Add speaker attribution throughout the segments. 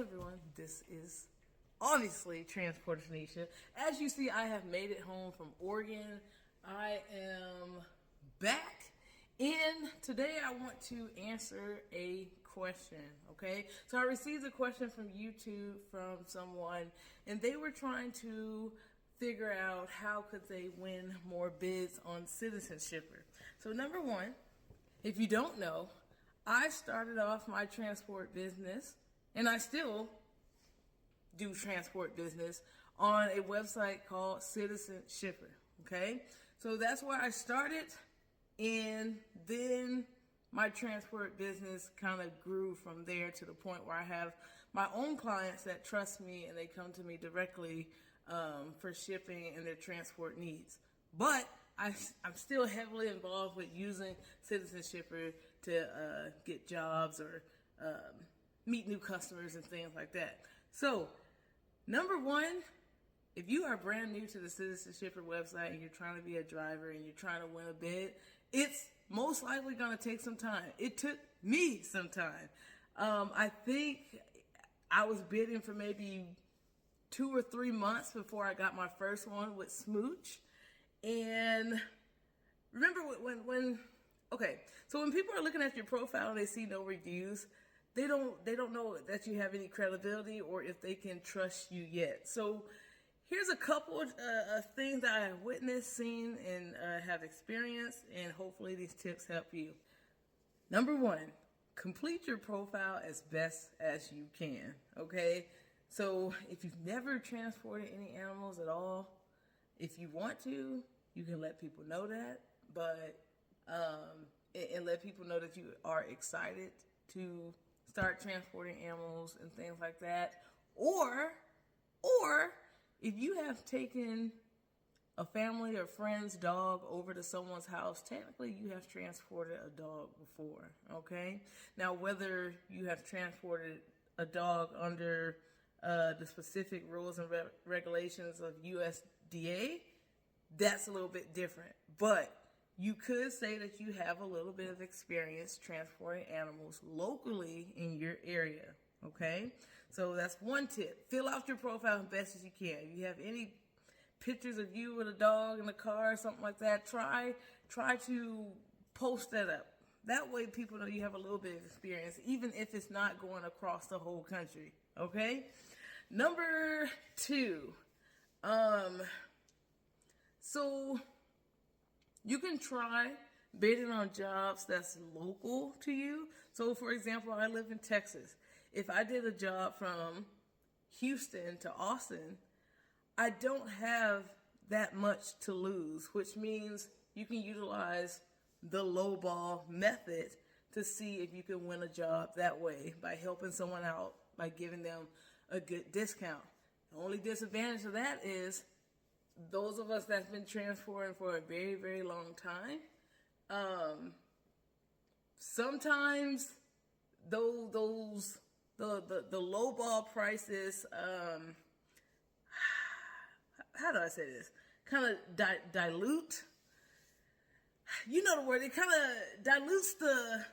Speaker 1: Hello everyone, this is obviously Transporter Tanisha. As you see, I have made it home from Oregon. I am back, and today I want to answer a question, okay? So I received a question from YouTube from someone, and they were trying to figure out how could they win more bids on Citizenshipper. So number one, if you don't know, I started off my transport business, and I still do transport business on a website called Citizenshipper, okay? So that's where I started, and then my transport business kind of grew from there to the point where I have my own clients that trust me, and they come to me directly for shipping and their transport needs. But I'm still heavily involved with using Citizenshipper to get jobs or meet new customers and things like that. So, number one, if you are brand new to the Citizenshipper website and you're trying to be a driver and you're trying to win a bid, it's most likely going to take some time. It took me some time. I think I was bidding for maybe 2 or 3 months before I got my first one with Smooch. And remember so when people are looking at your profile and they see no reviews, they don't know that you have any credibility or if they can trust you yet. So here's a couple of things that I have witnessed, seen, and have experienced, and hopefully these tips help you. Number one, complete your profile as best as you can, okay? So if you've never transported any animals at all, if you want to, you can let people know that, but and let people know that you are excited to start transporting animals and things like that. Or if you have taken a family or friend's dog over to someone's house, technically you have transported a dog before, okay? Now, whether you have transported a dog under the specific rules and regulations of USDA, that's a little bit different. But you could say that you have a little bit of experience transporting animals locally in your area, okay? So that's one tip. Fill out your profile as best as you can. If you have any pictures of you with a dog in a car or something like that, try to post that up. That way people know you have a little bit of experience, even if it's not going across the whole country, okay? Number two, so you can try bidding on jobs that's local to you. So for example, I live in Texas. If I did a job from Houston to Austin, I don't have that much to lose, which means you can utilize the lowball method to see if you can win a job that way by helping someone out, by giving them a good discount. The only disadvantage of that is those of us that's been transporting for a very, very long time, sometimes the low ball prices, how do I say this? Kind of dilute. You know the word. It kind of dilutes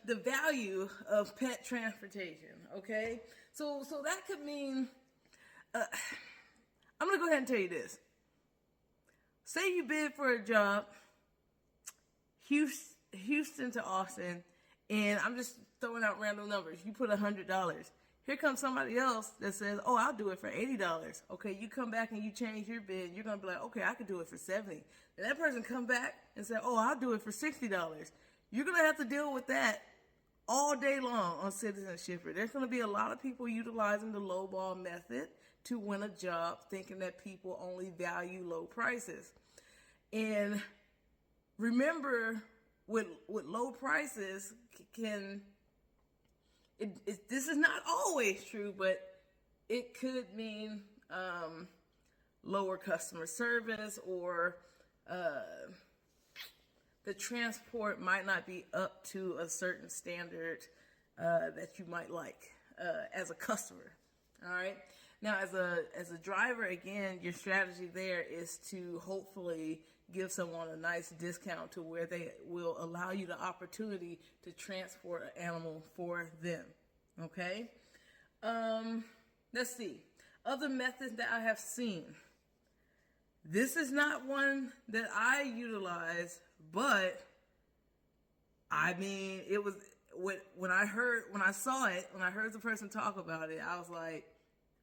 Speaker 1: the value of pet transportation. Okay, so that could mean. I'm gonna go ahead and tell you this. Say you bid for a job, Houston to Austin, and I'm just throwing out random numbers. You put $100. Here comes somebody else that says, oh, I'll do it for $80. Okay, you come back and you change your bid. You're going to be like, okay, I could do it for $70. And that person come back and say, oh, I'll do it for $60. You're going to have to deal with that all day long on Citizenshipper. There's going to be a lot of people utilizing the lowball method to win a job, thinking that people only value low prices. And remember, with low prices, this is not always true, but it could mean lower customer service, or the transport might not be up to a certain standard that you might like as a customer. All right. Now, as a driver, again, your strategy there is to hopefully give someone a nice discount to where they will allow you the opportunity to transport an animal for them. Okay? let's see. Other methods that I have seen. This is not one that I utilize, but I mean, it was when I saw it, when I heard the person talk about it, I was like,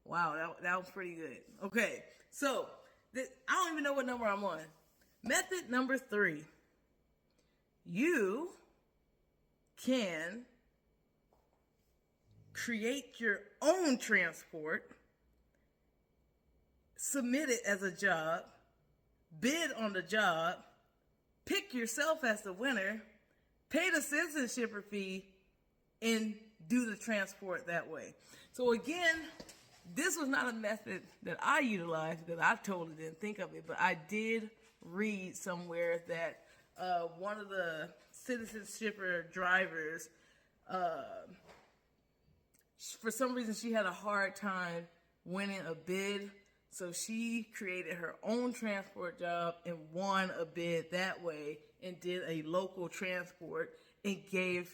Speaker 1: wow, that was pretty good. Okay, so I don't even know what number I'm on. Method number 3. You can create your own transport, submit it as a job, bid on the job, pick yourself as the winner, pay the citizenshipper fee, and do the transport that way. So again, this was not a method that I utilized because I totally didn't think of it, but I did read somewhere that one of the citizenshipper drivers, for some reason she had a hard time winning a bid, so she created her own transport job and won a bid that way and did a local transport and gave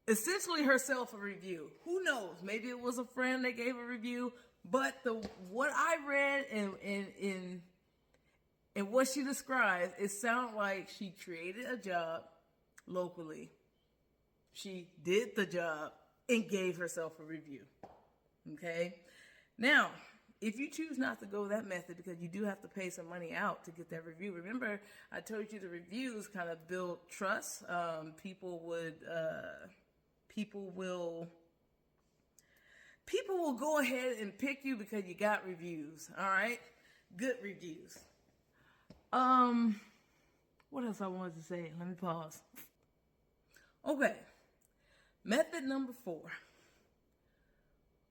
Speaker 1: essentially herself a review. Who knows? Maybe it was a friend that gave a review, but what I read and what she described, it sounded like she created a job locally. She did the job and gave herself a review. Okay? Now, if you choose not to go that method, because you do have to pay some money out to get that review. Remember, I told you the reviews kind of build trust. People will go ahead and pick you because you got reviews. All right? Good reviews. What else I wanted to say? Let me pause. Okay. Method number 4.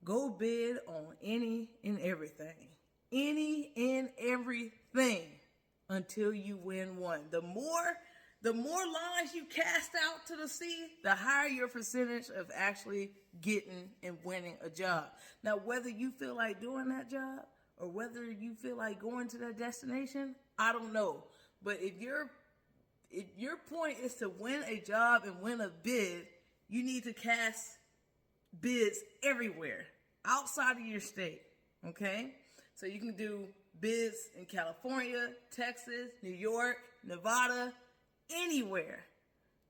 Speaker 1: Go bid on any and everything. Any and everything until you win one. The more lines you cast out to the sea, the higher your percentage of actually getting and winning a job. Now, whether you feel like doing that job or whether you feel like going to that destination, I don't know. But if your point is to win a job and win a bid, you need to cast bids everywhere outside of your state. Okay? So you can do bids in California, Texas, New York, Nevada, anywhere.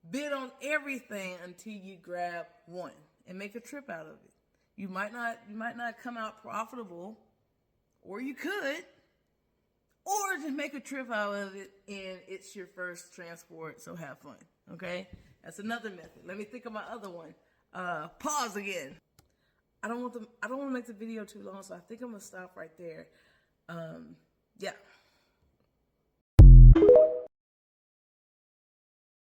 Speaker 1: Bid on everything until you grab one and make a trip out of it. You might not come out profitable, or you could, or just make a trip out of it and it's your first transport, so have fun. Okay? That's another method. Let me think of my other one. Pause again. I don't want to make the video too long, so I think I'm gonna stop right there. Yeah.